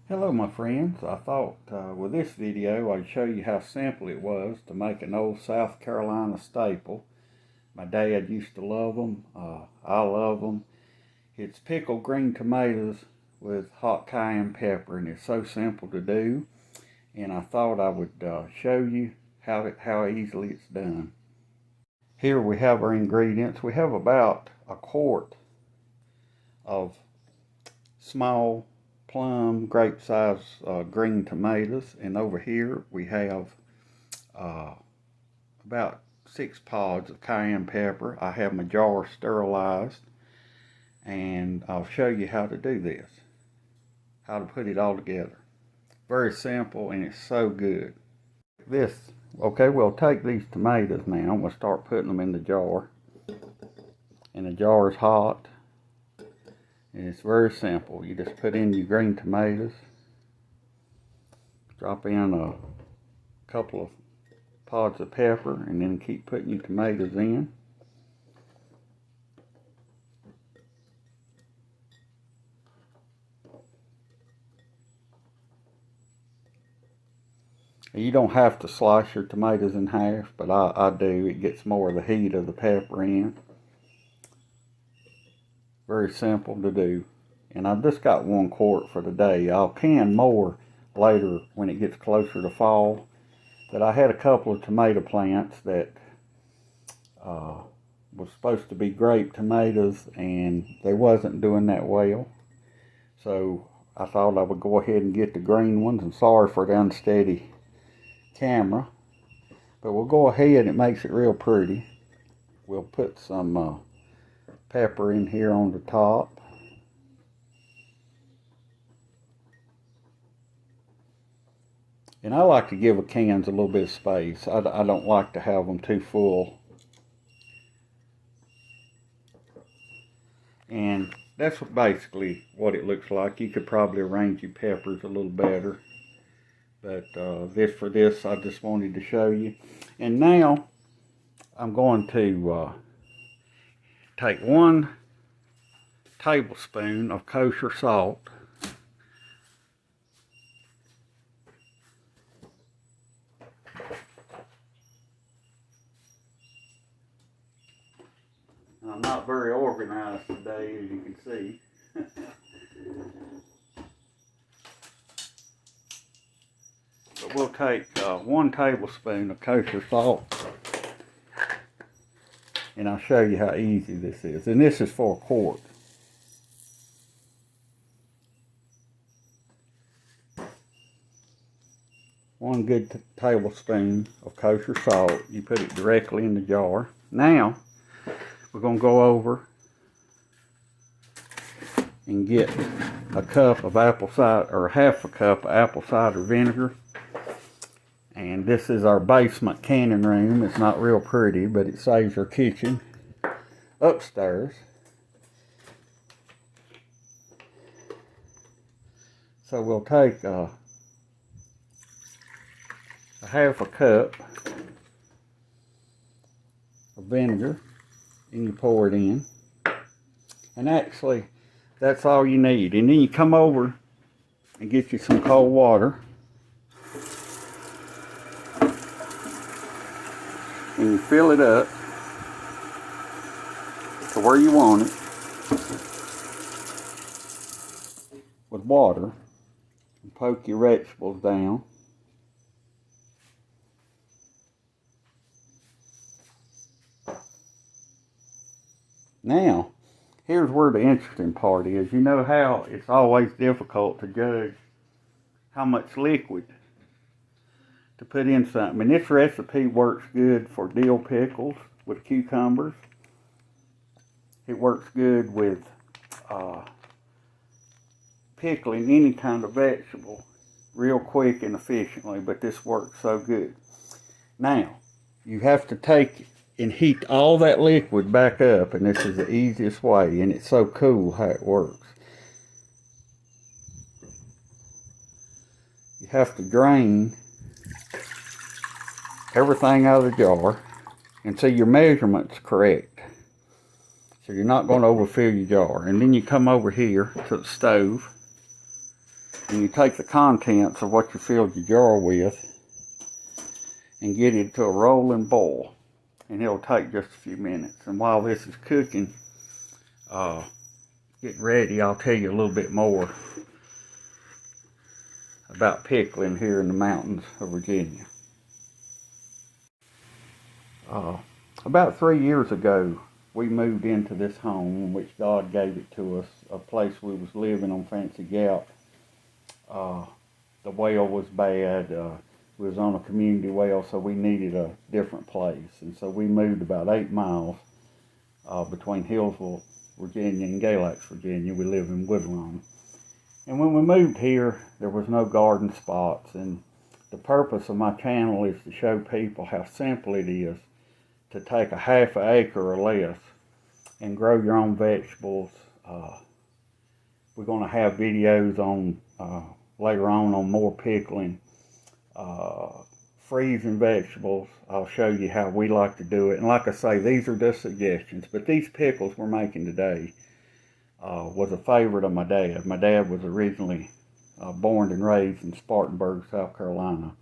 Hello my friends, I thought with this video I'd show you how simple it was to make an old South Carolina staple. My dad used to love them, I love them. It's pickled green tomatoes with hot cayenne pepper, and it's so simple to do, and I thought I would show you how easily it's done. Here we have our ingredients. We have about a quart of small plum grape size green tomatoes, and over here we have about 6 pods of cayenne pepper. I have my jar sterilized, and I'll show you how to do this, how to put it all together. Very simple, and it's so good. Okay, we'll take these tomatoes now. We'll start putting them in the jar, and the jar is hot. And it's very simple. You just put in your green tomatoes, drop in a couple of pods of pepper, and then keep putting your tomatoes in. You don't have to slice your tomatoes in half, but I do. It gets more of the heat of the pepper in. Very simple to do. And I've just got 1 quart for today. I'll can more later when it gets closer to fall. But I had a couple of tomato plants that was supposed to be grape tomatoes, and they wasn't doing that well. So I thought I would go ahead and get the green ones. And sorry for the unsteady camera, but we'll go ahead. It makes it real pretty. We'll put some pepper in here on the top. And I like to give the cans a little bit of space. I don't like to have them too full. And that's basically what it looks like. You could probably arrange your peppers a little better. But for this, I just wanted to show you. And now I'm going to take 1 tablespoon of kosher salt. And I'm not very organized today, as you can see. But we'll take 1 tablespoon of kosher salt, and I'll show you how easy this is. And this is for a quart. One good tablespoon of kosher salt. You put it directly in the jar. Now we're going to go over and get a cup of apple cider, or half a cup of apple cider vinegar. And this is our basement canning room. It's not real pretty, but it saves our kitchen upstairs. So we'll take a half a cup of vinegar, and you pour it in. And actually, that's all you need. And then you come over and get you some cold water. And you fill it up to where you want it with water, and poke your vegetables down. Now, here's where the interesting part is. You know how it's always difficult to judge how much liquid to put in something. And this recipe works good for dill pickles with cucumbers. It works good with pickling any kind of vegetable real quick and efficiently, but this works so good. Now, you have to take and heat all that liquid back up, and this is the easiest way, and it's so cool how it works. You have to drain everything out of the jar and see your measurements correct. So you're not going to overfill your jar. And then you come over here to the stove, and you take the contents of what you filled your jar with and get it to a rolling boil, and it'll take just a few minutes. And while this is cooking, getting ready, I'll tell you a little bit more about pickling here in the mountains of Virginia. About 3 years ago, we moved into this home, which God gave it to us, a place we was living on Fancy Gap. The well was bad. We was on a community well, so we needed a different place. And so we moved about 8 miles between Hillsville, Virginia and Galax, Virginia. We live in Woodlawn. And when we moved here, there was no garden spots. And the purpose of my channel is to show people how simple it is to take a half an acre or less and grow your own vegetables. We're going to have videos on later on more pickling, freezing vegetables. I'll show you how we like to do it. And like I say, these are just suggestions, but these pickles we're making today was a favorite of my dad. My dad was originally born and raised in Spartanburg, South Carolina.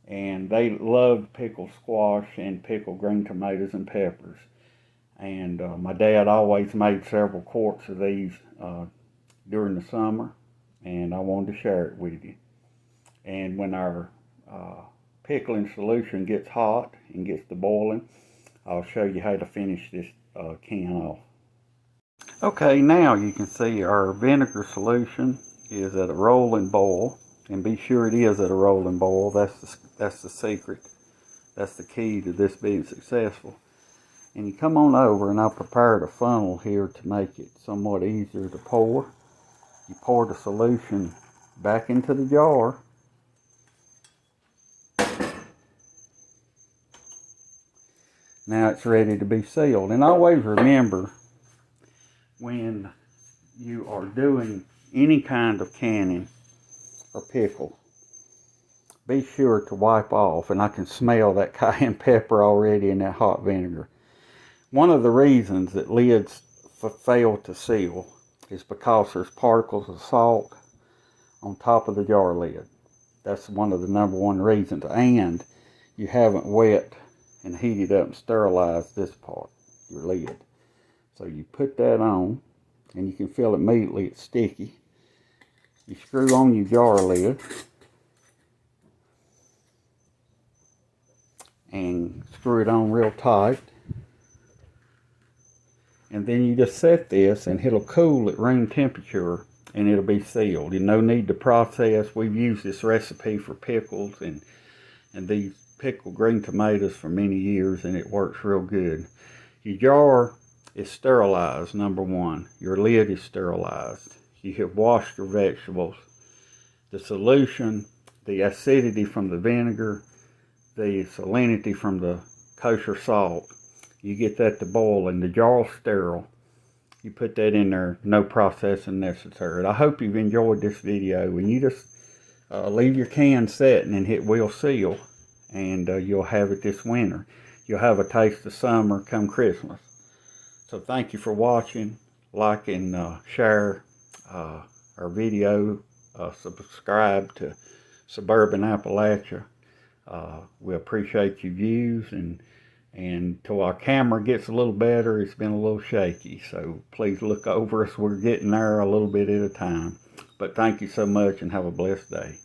And they loved pickled squash and pickled green tomatoes and peppers. And my dad always made several quarts of these during the summer, and I wanted to share it with you. And when our pickling solution gets hot and gets to boiling, I'll show you how to finish this can off. Okay, now you can see our vinegar solution is at a rolling boil, and be sure it is at a rolling boil. That's the secret. That's the key to this being successful. And you come on over, and I prepared a funnel here to make it somewhat easier to pour. You pour the solution back into the jar. Now it's ready to be sealed. And always remember, when you are doing any kind of canning or pickle, be sure to wipe off, and I can smell that cayenne pepper already in that hot vinegar. One of the reasons that lids fail to seal is because there's particles of salt on top of the jar lid. That's one of the #1 reasons. And you haven't wet and heated up and sterilized this part, your lid. So you put that on, and you can feel immediately it's sticky. You screw on your jar lid and screw it on real tight. And then you just set this, and it'll cool at room temperature, and it'll be sealed. And no need to process. We've used this recipe for pickles and these pickled green tomatoes for many years, and it works real good. Your jar is sterilized, #1. Your lid is sterilized. You have washed your vegetables. The solution, the acidity from the vinegar, the salinity from the kosher salt, you get that to boil, and the jar's sterile. You put that in there, no processing necessary. I hope you've enjoyed this video, and you just leave your can setting and hit will seal, and you'll have it this winter. You'll have a taste of summer come Christmas. So thank you for watching. Like and share our video. Subscribe to Suburban Appalachia. We appreciate your views, and till our camera gets a little better, it's been a little shaky, so please look over us. We're getting there a little bit at a time. But thank you so much, and have a blessed day.